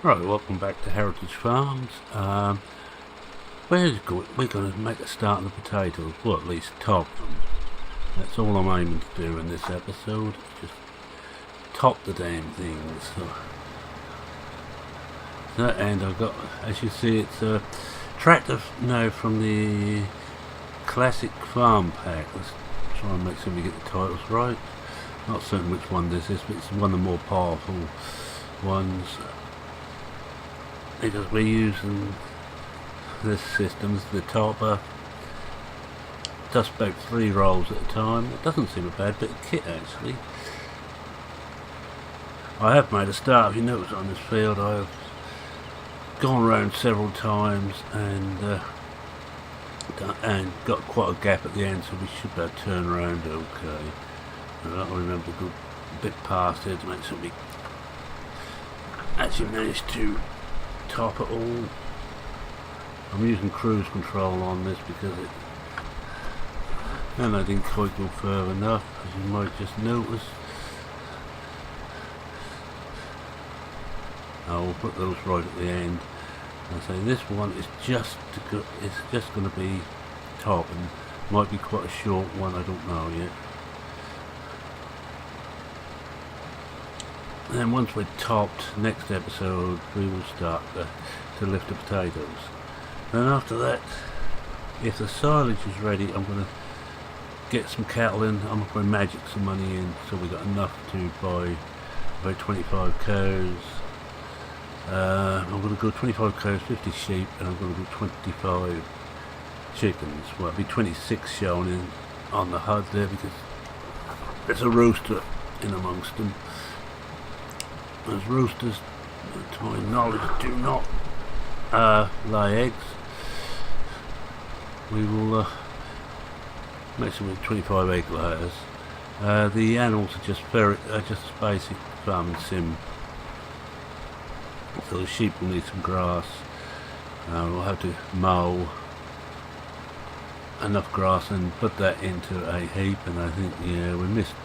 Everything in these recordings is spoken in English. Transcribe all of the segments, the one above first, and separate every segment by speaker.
Speaker 1: Right, welcome back to Heritage Farms. We're going to make a start on the potatoes, well at least top them. That's all I'm aiming to do in this episode, just top the damn things. So, to that end I've got, as you see, it's a tractor now from the Classic Farm Pack. Let's try and make sure we get the titles right. Not certain which one this is, but it's one of the more powerful ones. Because we're using this system as the topper, does about 3 rolls at a time. It doesn't seem a bad bit of kit actually. I have made a start, if you notice, on this field. I've gone around several times and got quite a gap at the end, so we should be able to turn around okay. And I remember to go a bit past here to make sure we actually managed to top it all. I'm using cruise control on this because I didn't quite go further enough, as you might just notice. I will put those right at the end. I say this one is just going to be top, and might be quite a short one, I don't know yet. And then once we're topped, next episode we will start to lift the potatoes. Then after that, if the silage is ready, I'm going to get some cattle in. I'm going to magic some money in so we got enough to buy about 25 cows. I'm going to go 25 cows, 50 sheep, and I'm going to go 25 chickens. Well, it'll be 26 shown in on the HUD there because there's a rooster in amongst them. As roosters, to my knowledge, do not lay eggs. We will make some 25 egg layers. The animals are just basic farming sim. So the sheep will need some grass. We'll have to mow enough grass and put that into a heap. And I think, yeah, we missed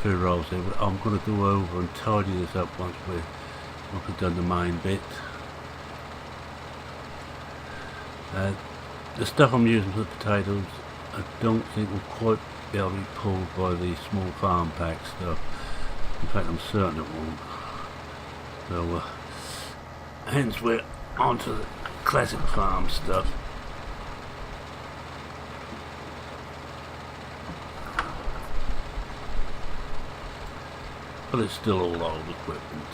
Speaker 1: 2 rolls there, but I'm going to go over and tidy this up once we've done the main bit. The stuff I'm using for the potatoes, I don't think will quite be able to be pulled by the small farm pack stuff. In fact, I'm certain it won't. So, hence we're onto the classic farm stuff. But it's still all old equipment.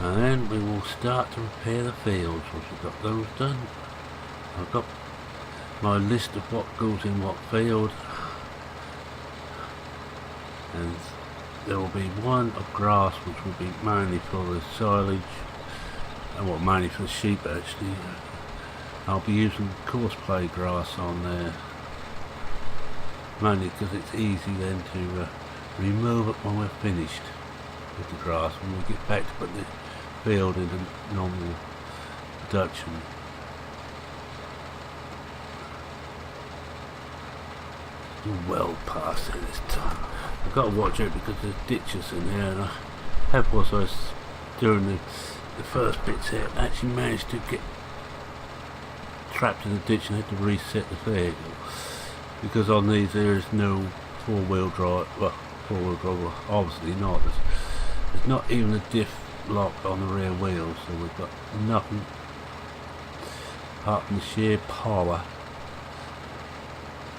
Speaker 1: And then we will start to repair the fields once we've got those done. I've got my list of what goes in what field, and there will be one of grass which will be mainly for the silage, and well, mainly for the sheep actually. I'll be using coarse clay grass on there, mainly because it's easy then to remove it when we're finished with the grass, when we get back to put the field into normal production. Well past it this time. I've got to watch out because there's ditches in here, and I have, whilst I was doing the first bits here, actually managed to get trapped in the ditch and had to reset the vehicle. Because on these there is no four-wheel drive, well, obviously not. There's not even a diff lock on the rear wheels, so we've got nothing apart from the sheer power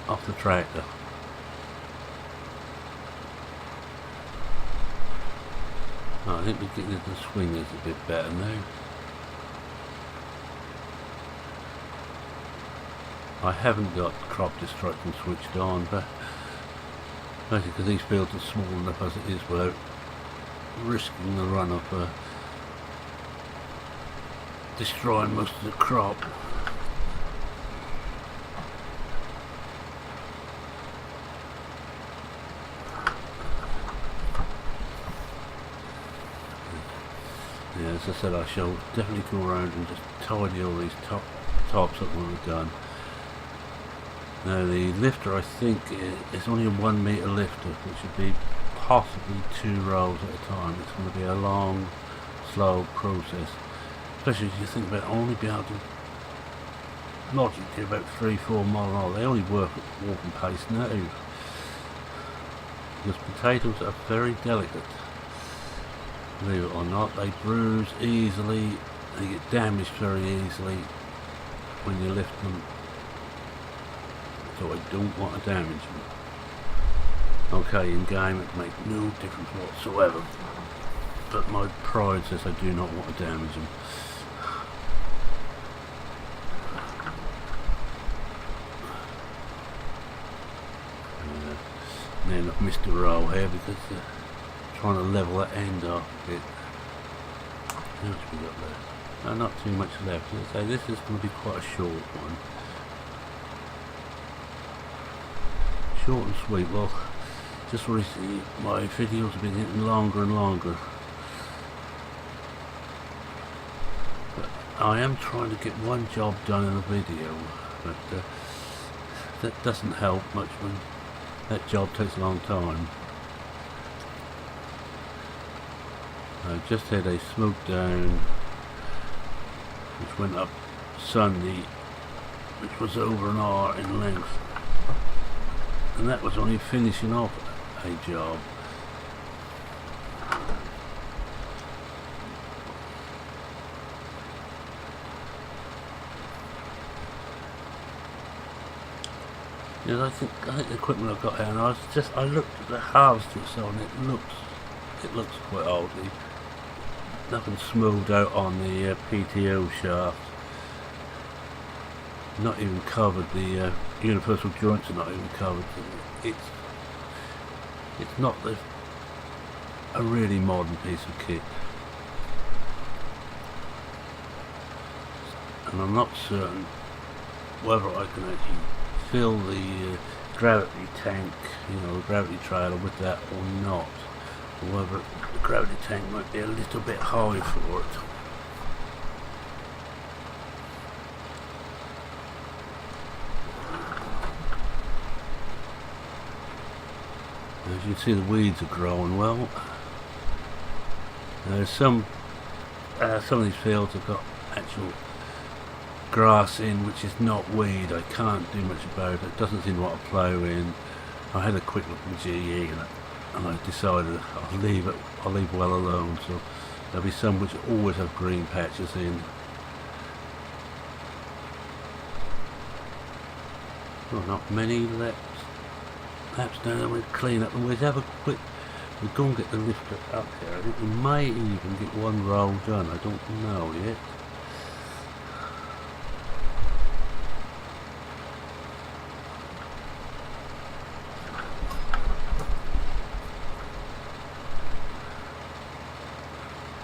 Speaker 1: of the tractor. I think we're getting into the swingers a bit better now. I haven't got crop destruction switched on, but basically because these fields are small enough as it is without risking the run of destroying most of the crop. Yeah, as I said, I shall definitely go around and just tidy all these tops up when we're done. Now the lifter, I think, is only a 1 metre lifter, which would be possibly 2 rows at a time. It's going to be a long, slow process, especially if you think about only being able to logically about 3-4 mile an hour. They only work at walking pace now, because potatoes are very delicate. Believe it or not, they bruise easily, they get damaged very easily when you lift them, so I don't want to damage them. Okay, in game it makes no difference whatsoever, but my pride says I do not want to damage them. Then I've missed a row here because trying to level that end off a bit. How much we got there? No, not too much left. So this is going to be quite a short one. Short and sweet. Well, just recently my videos have been getting longer and longer. But I am trying to get one job done in a video, but that doesn't help much when that job takes a long time. I just had a smoke down which went up Sunday, which was over an hour in length, and that was only finishing off a job. Yes, I think the equipment I've got here, and I looked at the harvester itself, and it looks quite old. Nothing smoothed out on the PTO shaft. Not even covered. The universal joints are not even covered. It's not a really modern piece of kit, and I'm not certain whether I can actually fill the gravity tank, the gravity trailer with that or not. However, the gravity tank might be a little bit high for it. As you can see, the weeds are growing well. Some of these fields have got actual grass in, which is not weed. I can't do much about it. It doesn't seem to want to plough in. I had a quick look at GE and I decided I'll leave well alone. So there'll be some which always have green patches in. Well, not many laps down, and we'll clean up, and we'll have a quick. We'll go and get the lifter up here. I think we may even get one roll done. I don't know yet.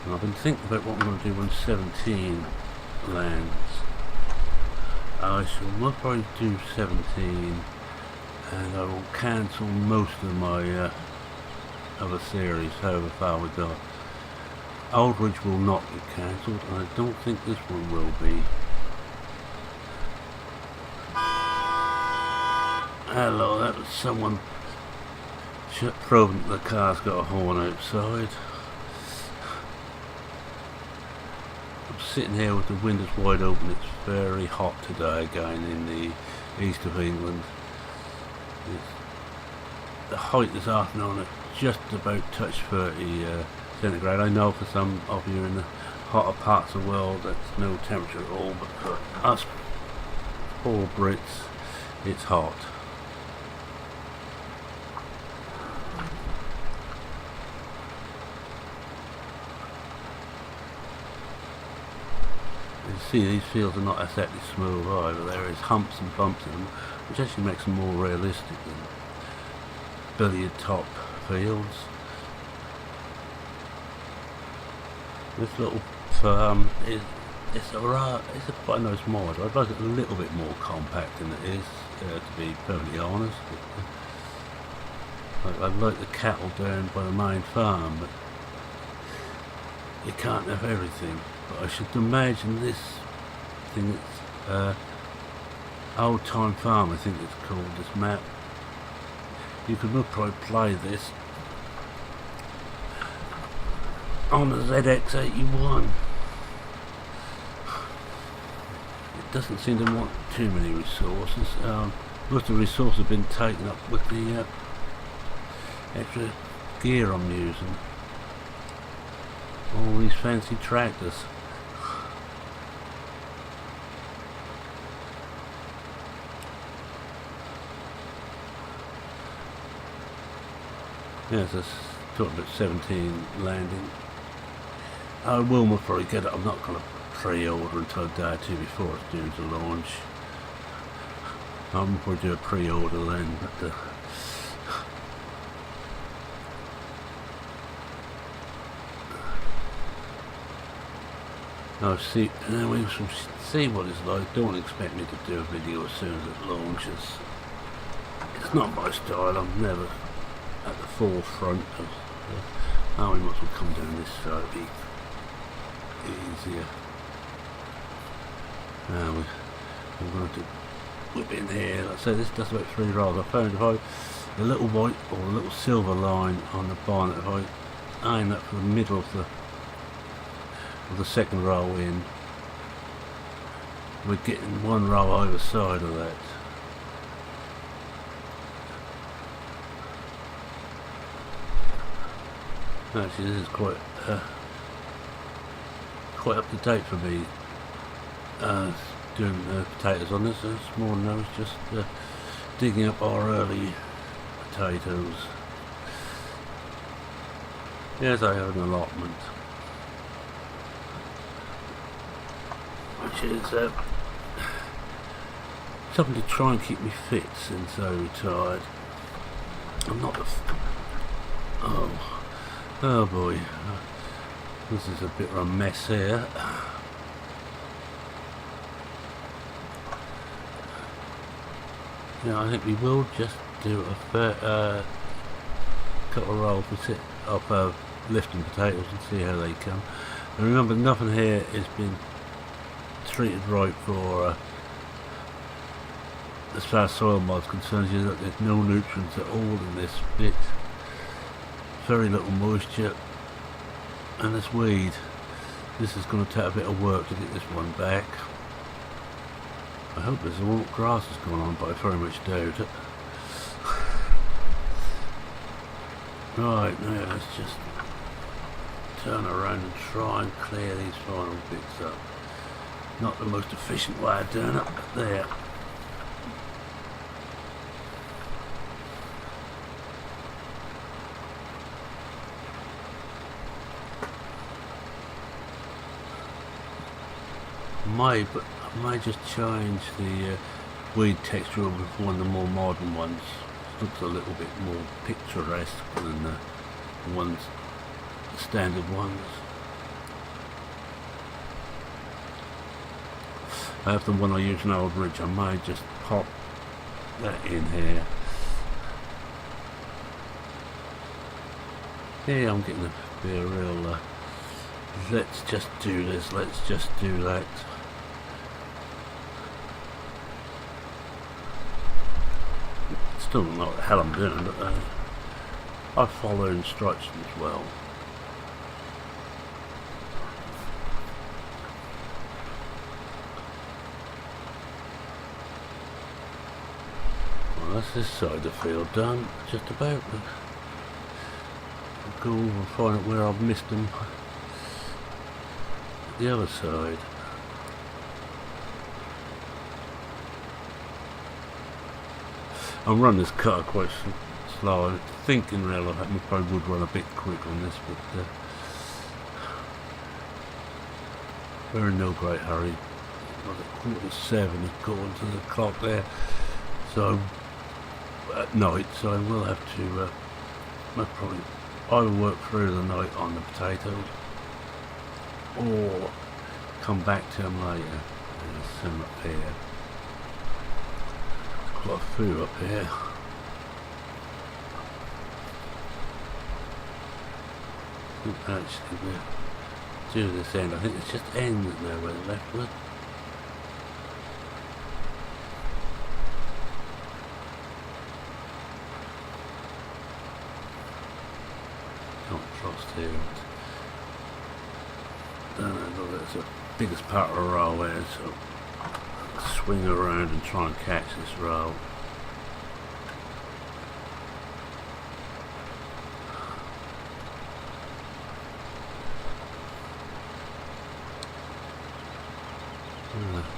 Speaker 1: I've been thinking about what I'm going to do when 17 lands. I shall most probably do 17, and I will cancel most of my other series, however far we got. Aldridge will not get cancelled, and I don't think this one will be. Hello, that was someone proving that the car's got a horn outside. Sitting here with the windows wide open. It's very hot today again in the east of England. The height this afternoon at just about touch 30 centigrade. I know for some of you in the hotter parts of the world that's no temperature at all, but for us poor Brits it's hot. See, these fields are not exactly smooth either. There is humps and bumps in them, which actually makes them more realistic than billiard top fields. This little farm it's quite a nice mod. I'd like it a little bit more compact than it is, to be perfectly honest. I'd like the cattle down by the main farm, but you can't have everything. But I should imagine this thing, it's Old Time Farm, I think it's called, this map. You could probably play this on the ZX81. It doesn't seem to want too many resources. Most of the resources have been taken up with the extra gear I'm using. All these fancy tractors. Yes, it's talking about 17 landing. I will most probably get it. I'm not going to pre-order until a day or two before it's due to launch. I'm going to do a pre-order then, but I'll see, and then we shall see what it's like. Don't expect me to do a video as soon as it launches. It's not my style. I'm never at the forefront of we might as well come down this so it'll be easier. Now we're going to whip in here. Like I say, this does about 3 rows. I found if the little white or the little silver line on the bonnet, if I aim that for the middle of the second row in, we're getting 1 row either side of that. Actually, this is quite up to date for me. Doing potatoes on this. It's more than I was just digging up our early potatoes. Yes, I have an allotment, which is something to try and keep me fit since I retired. I'm not oh boy, this is a bit of a mess here. Yeah, I think we will just do a fair couple of rolls. We'll sit up lifting potatoes and see how they come. And remember, nothing here has been treated right for as far as soil mold is concerned. There's no nutrients at all in this bit. Very little moisture, and this weed. This is going to take a bit of work to get this one back. I hope there's a lot of grass that's going on, but I very much doubt it. Right, now let's just turn around and try and clear these final bits up. Not the most efficient way of doing it, but there. But I may just change the weed texture with one of the more modern ones. It looks a little bit more picturesque than the standard ones. I have the one I use in Old Ridge. I may just pop that in here. Yeah, I'm getting a bit of real let's just do this, let's just do that. Still don't know what the hell I'm doing, but I follow instructions well. Well, that's this side of the field done, just about. I'll go over and find out where I've missed them. The other side. I'm running this cutter quite slow. I think in real life I probably would run a bit quick on this, but we're in no great hurry. Like 7:15 according to the clock there. So at night, so I will have to I'll probably either work through the night on the potatoes or come back to them later. There's some up here. Quite a few up here. Actually, we'll do this end. I think it's just ends now where the left one. Can't trust here. Look, that's the biggest part of the roll there, so swing around and try and catch this roll.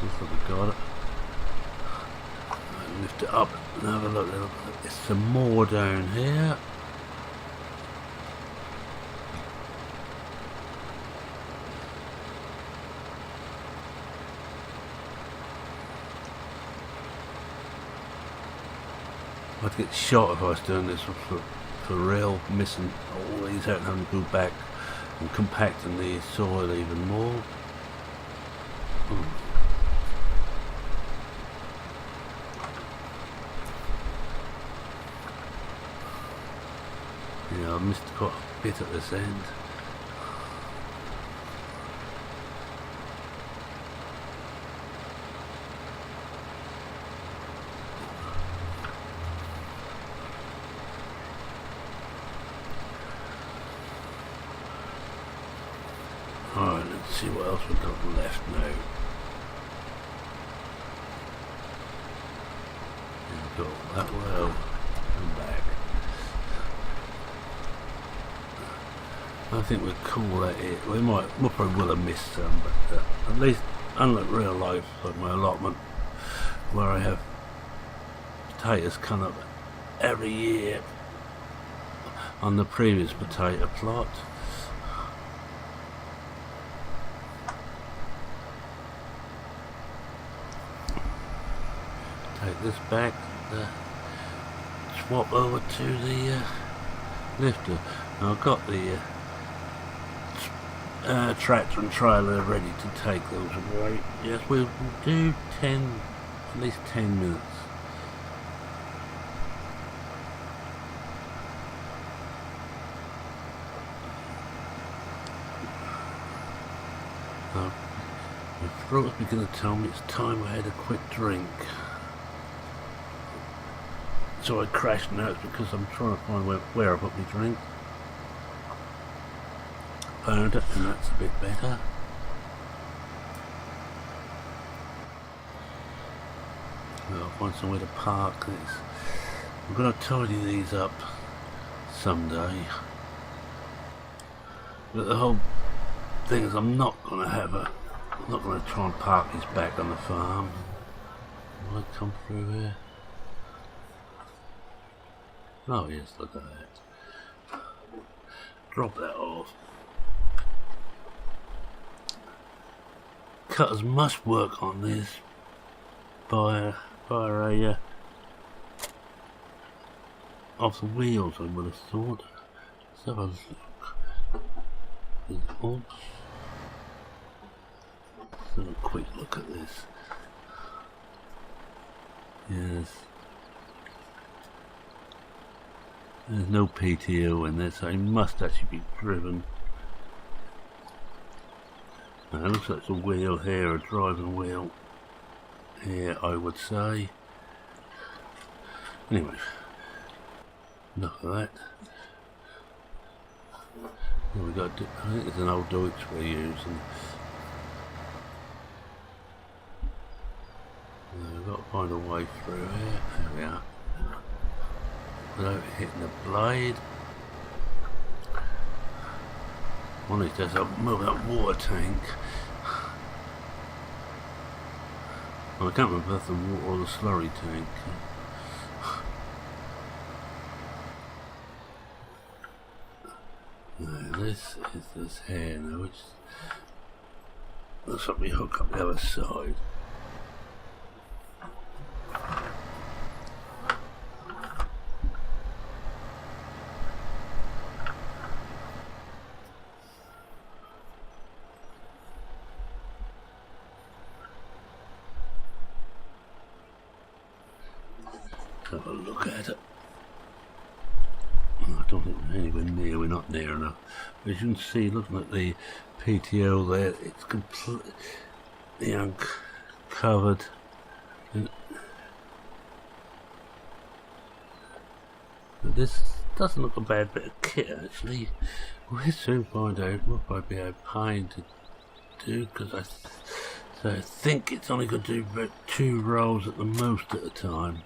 Speaker 1: Looks like we got it. Lift it up and have a look. There's some more down here. I'd get shot if I was doing this for real, missing all these out and having to go back and compacting the soil even more. Yeah, I missed quite a bit at this end. Alright, let's see what else we've got left now. We've got that well and back. I think we'll call that it. We probably will have missed some, but at least, unlike real life, like my allotment, where I have potatoes come up every year on the previous potato plot. Take this back, swap over to the lifter. Now I've got the tractor and trailer ready to take those away. Yes, we'll do at least 10 minutes. Now, my throat's beginning to tell me it's time I had a quick drink. So I crashed now, it's because I'm trying to find where I put my drink. Found it, and that's a bit better. I'll find somewhere to park this. I'm going to tidy these up someday. But the whole thing is I'm not going to try and park these back on the farm. Will I come through here? Oh yes, look at that. Drop that off. Cutters must work on this by a off the wheels, I would have thought. Let's have a look. Oops. Let's have a quick look at this. Yes. There's no PTO in this, so it must actually be driven. Now, it looks like it's a wheel here, a driving wheel here, I would say. Anyway, enough of that. What we got? I think it's an old Deutsch we're using. Now, we've got to find a way through here. There we are. Without hitting the blade. One of these days I'll move that water tank. Well, I can't remember if that's the water or the slurry tank. Now, this is this here now, which looks like we hook up the other side. Have a look at it. I don't think we're anywhere near, we're not near enough. As you can see, looking at the PTO there, it's completely uncovered. But this doesn't look a bad bit of kit actually. We'll soon find out. We'll probably be able to do, because I think it's only going to do about 2 rolls at the most at a time.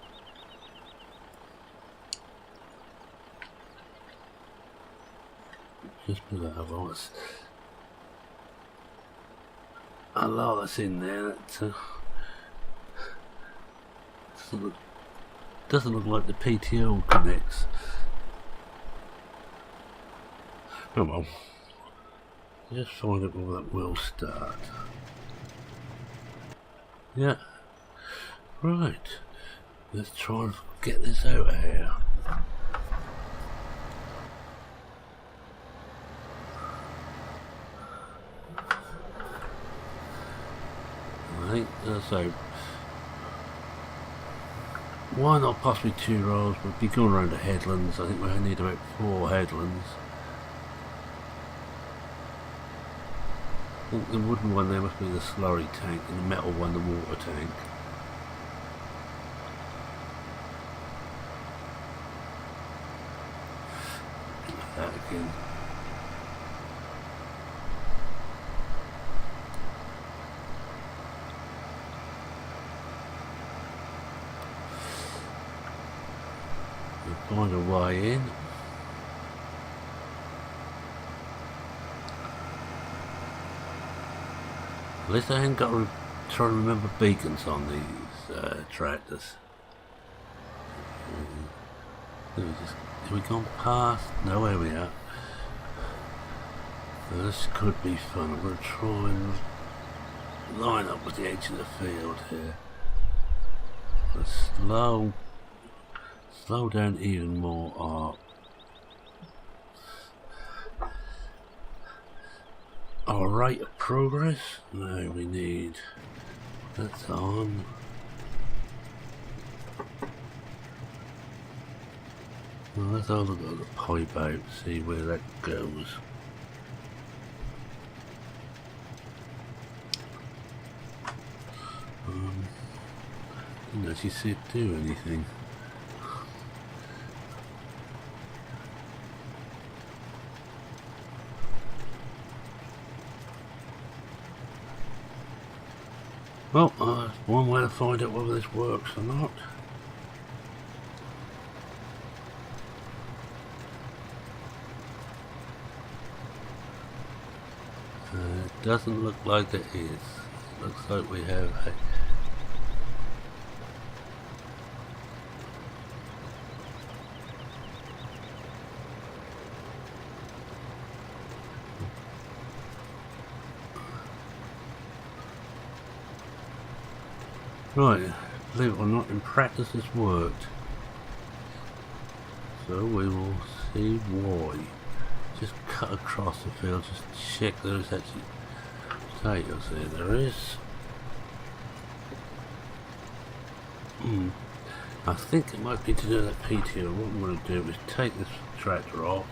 Speaker 1: Just put that over. A lot that's in there that doesn't look like the PTO connects. Oh well. Just find out where that will start. Yeah. Right. Let's try and get this out of here. I think, so why not possibly 2 rolls? We'll be going around the headlands. I think we only need about 4 headlands. I think the wooden one there must be the slurry tank, and the metal one the water tank. That again. We'll find a way in. At least I ain't got to try and remember beacons on these tractors. Have we gone past? No, here we are. This could be fun. I'm going to try and line up with the edge of the field here. Let's slow down even more. Our rate of progress. Now we need that's on. Well, let's have a look at the pipe out, see where that goes. Didn't actually see it do anything. Well, that's one way to find out whether this works or not. It doesn't look like it is. It looks like we have a right, believe it or not, in practice it's worked. So we will see why. Just cut across the field, just check there's actually potatoes there. There is. I think it might be to do that PTO. What I'm going to do is take this tractor off.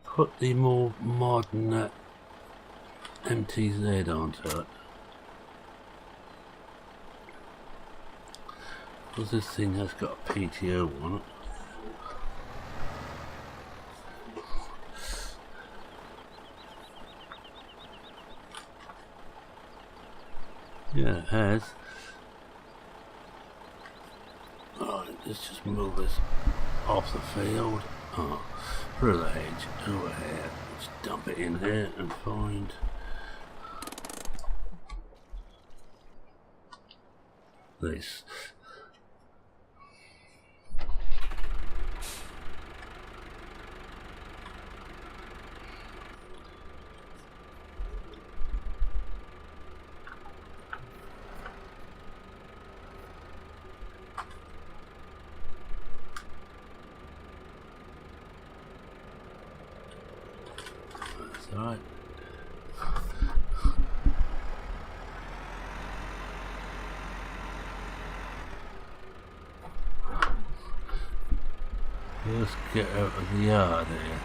Speaker 1: Put the more modern MTZ onto it. Because this thing has got a PTO on it. Yeah, it has. Alright, let's just move this off the field. Oh, through the hedge, over here. Let's dump it in here and find this. Alright. Let's get out of the yard here.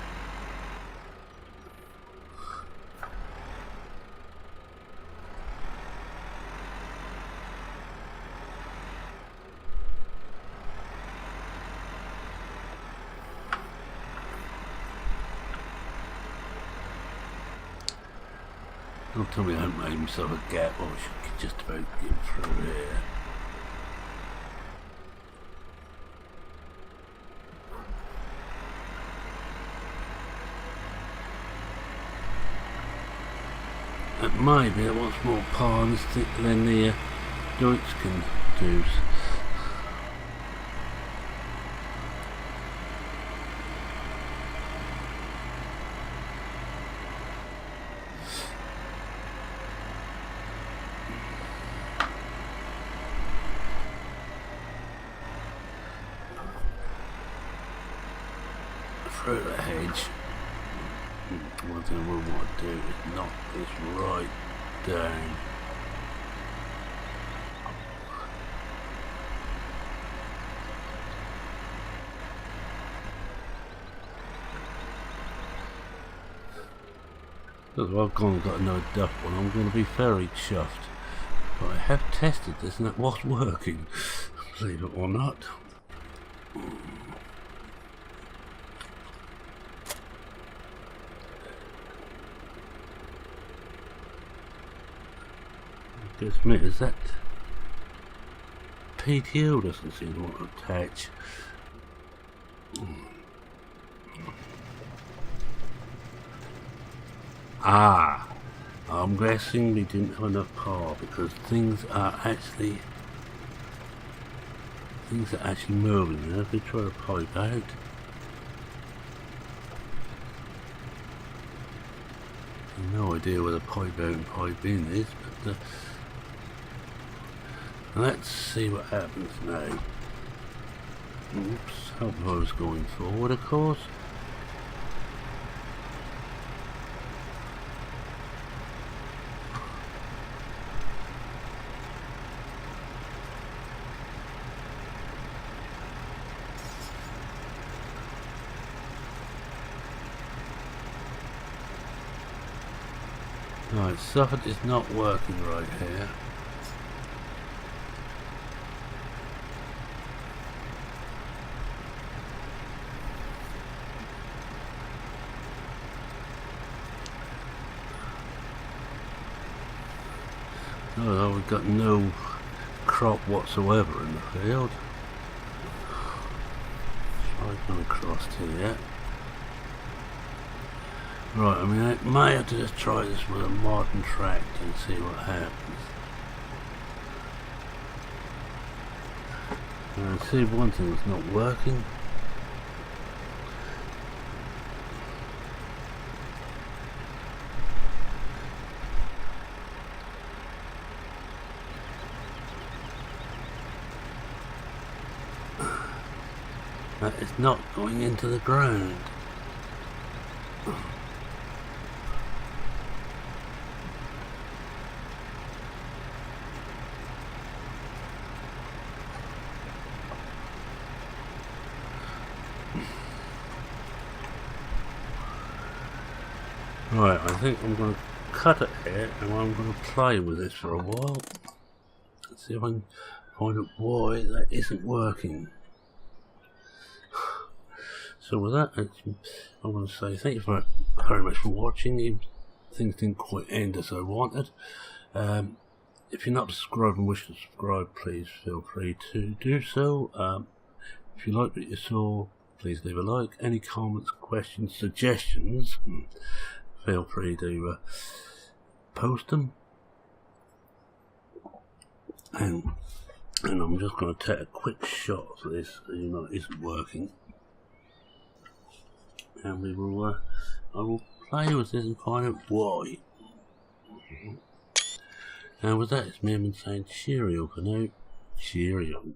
Speaker 1: Don't tell me I haven't made himself a gap, or I should just about get through here. And maybe it wants more power than the joints can do. Through the hedge. One thing I will want to do is knock this right down. Because if I've gone and got another duck one, I'm going to be very chuffed. But I have tested this and it was working, believe it or not. Guess me, is that PTO doesn't seem to want to attach. Ah, I'm guessing we didn't have enough power because things are actually moving. Now if we try to pipe out, no idea where the pipe out and pipe in is, but let's see what happens now. Oops, hope I was going forward, of course. Right, soffit is not working right here. Oh, we've got no crop whatsoever in the field. Try going across here. Right, I mean, I may have to just try this with a modern tractor and see what happens. And see, one thing that's not working. That is not going into the ground. Right, I think I'm going to cut it here and I'm going to play with this for a while. Let's see if I can find out why that isn't working. So with that, I'm going to say thank you very much for watching. Things didn't quite end as I wanted. If you're not subscribed and wish to subscribe, please feel free to do so. If you like what you saw, please leave a like. Any comments, questions, suggestions, feel free to post them. And I'm just going to take a quick shot of this, because you know it isn't working. And we will, I will play with this and find out why. And with that, it's me saying cheerio for now. Cheerio.